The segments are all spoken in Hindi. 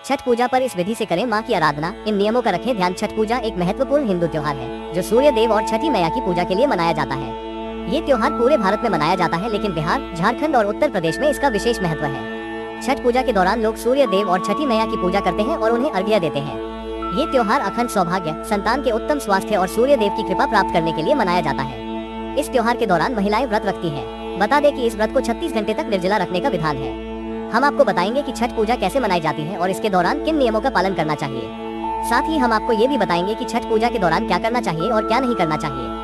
छठ पूजा पर इस विधि से करें माँ की आराधना, इन नियमों का रखें ध्यान। छठ पूजा एक महत्वपूर्ण हिंदू त्योहार है जो सूर्य देव और छठी मैया की पूजा के लिए मनाया जाता है। ये त्योहार पूरे भारत में मनाया जाता है, लेकिन बिहार, झारखंड और उत्तर प्रदेश में इसका विशेष महत्व है। छठ पूजा के दौरान लोग सूर्य देव और छठी मैया की पूजा करते हैं और उन्हें अर्घ्य देते हैं। ये त्योहार अखंड सौभाग्य, संतान के उत्तम स्वास्थ्य और सूर्य देव की कृपा प्राप्त करने के लिए मनाया जाता है। इस त्योहार के दौरान महिलाएं व्रत रखती हैं। बता दें कि इस व्रत को 36 घंटे तक निर्जला रखने का विधान है। हम आपको बताएंगे कि छठ पूजा कैसे मनाई जाती है और इसके दौरान किन नियमों का पालन करना चाहिए। साथ ही हम आपको ये भी बताएंगे कि छठ पूजा के दौरान क्या करना चाहिए और क्या नहीं करना चाहिए।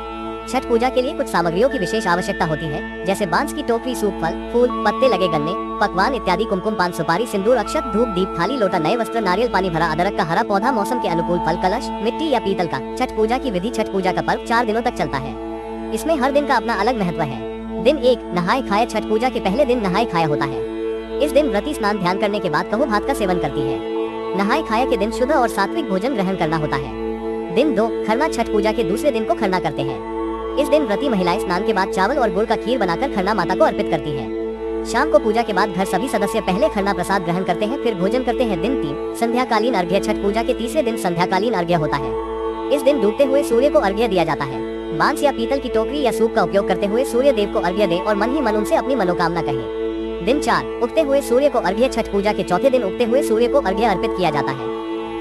छठ पूजा के लिए कुछ सामग्रियों की विशेष आवश्यकता होती है, जैसे बांस की टोकरी, सूप, फल, फूल, पत्ते लगे गन्ने, पकवान इत्यादि, कुमकुम, पान, सुपारी, सिंदूर, अक्षत, धूप, दीप, थाली, लोटा, नए वस्त्र, नारियल पानी भरा, अदरक का हरा पौधा, मौसम के अनुकूल फल, कलश, मिट्टी या पीतल का। छठ पूजा की विधि। छठ पूजा का पर्व 4 दिनों तक चलता है। इसमें हर दिन का अपना अलग महत्व है। दिन 1, नहाए खाए। छठ पूजा के पहले दिन नहाए खाया होता है। इस दिन व्रती स्नान ध्यान करने के बाद कहो भात का सेवन करती है। नहाए खाया के दिन शुद्ध और सात्विक भोजन ग्रहण करना होता है। दिन 2, खरना। छठ पूजा के दूसरे दिन को खरना करते हैं। इस दिन व्रती महिलाएं स्नान के बाद चावल और गुड़ का खीर बनाकर खरना माता को अर्पित करती है। शाम को पूजा के बाद घर सभी सदस्य पहले खरना प्रसाद ग्रहण करते हैं, फिर भोजन करते हैं। दिन 3, संध्याकालीन अर्घ्य। छठ पूजा के तीसरे दिन संध्याकालीन अर्घ्य होता है। इस दिन डूबते हुए सूर्य को अर्घ्य दिया जाता है। बांस या पीतल की टोकरी या सूप का उपयोग करते हुए सूर्य देव को अर्घ्य दें और मन ही मन उनसे अपनी मनोकामना कहें। दिन 4, उगते हुए सूर्य को अर्घ्य। छठ पूजा के चौथे दिन उगते हुए सूर्य को अर्घ्य अर्पित किया जाता है।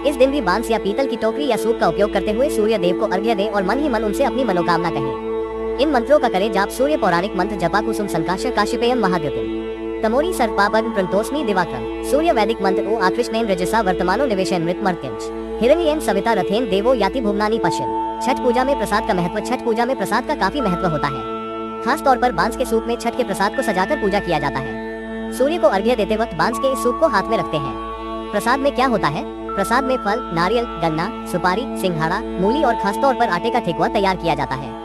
इस दिन भी बांस या पीतल की टोकरी या सूप का उपयोग करते हुए सूर्य देव को अर्घ्य दें और मन ही मन उनसे अपनी मनोकामना कहें। इन मंत्रों का करें जाप। सूर्य पौराणिक मंत्र जपा। कुसुम संकाश काशिपेयम महाद्युतिम तमोरी सर्पापन प्रंतोस्मी दिवाक्रम। सूर्य वैदिक मंत्र ओ आकृष्णेन रजसा वर्तमानो निवेशन मृत मर्त्यंच हिरण्येन सविता रथेन देवो याति भुवनानि पश्यन्। छठ पूजा में प्रसाद का महत्व। छठ पूजा में प्रसाद का काफी महत्व होता है। खास तौर पर बांस के सूप में छठ के प्रसाद को सजाकर पूजा किया जाता है। सूर्य को अर्घ्य देते वक्त बांस के इस सूप को हाथ में रखते हैं। प्रसाद में क्या होता है? प्रसाद में फल, नारियल, गन्ना, सुपारी, सिंघाड़ा, मूली और खासतौर पर आटे का ठेकुआ तैयार किया जाता है।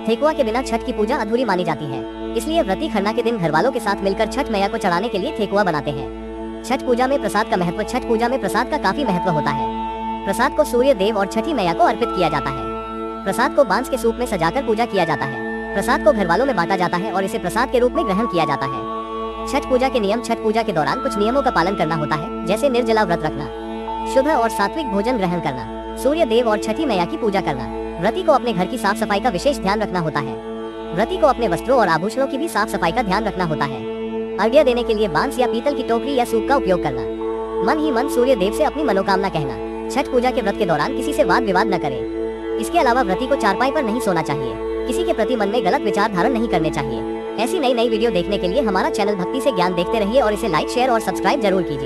ठेकुआ के बिना छठ की पूजा अधूरी मानी जाती है, इसलिए व्रती खरना के दिन घर वालों के साथ मिलकर छठ मैया को चढ़ाने के लिए ठेकुआ बनाते हैं। छठ पूजा में प्रसाद का महत्व। छठ पूजा में प्रसाद का काफी महत्व होता है। प्रसाद को सूर्य देव और छठी मैया को अर्पित किया जाता है। प्रसाद को बांस के सूप में सजाकर पूजा किया जाता है। प्रसाद को घर वालों में बांटा जाता है और इसे प्रसाद के रूप में ग्रहण किया जाता है। छठ पूजा के नियम। छठ पूजा के दौरान कुछ नियमों का पालन करना होता है, जैसे निर्जला व्रत रखना, शुद्ध और सात्विक भोजन ग्रहण करना, सूर्य देव और छठी मैया की पूजा करना। व्रती को अपने घर की साफ सफाई का विशेष ध्यान रखना होता है। व्रती को अपने वस्त्रों और आभूषणों की भी साफ सफाई का ध्यान रखना होता है। अर्घ्य देने के लिए बांस या पीतल की टोकरी या सूप का उपयोग करना। मन ही मन सूर्य देव से अपनी मनोकामना कहना। छठ पूजा के व्रत के दौरान किसी से वाद विवाद न करें। इसके अलावा व्रती को चारपाई पर नहीं सोना चाहिए। किसी के प्रति मन में गलत विचार धारण नहीं करने चाहिए। ऐसी नई वीडियो देखने के लिए हमारा चैनल भक्ति से ज्ञान देखते रहिए और इसे लाइक, शेयर और सब्सक्राइब जरूर कीजिए।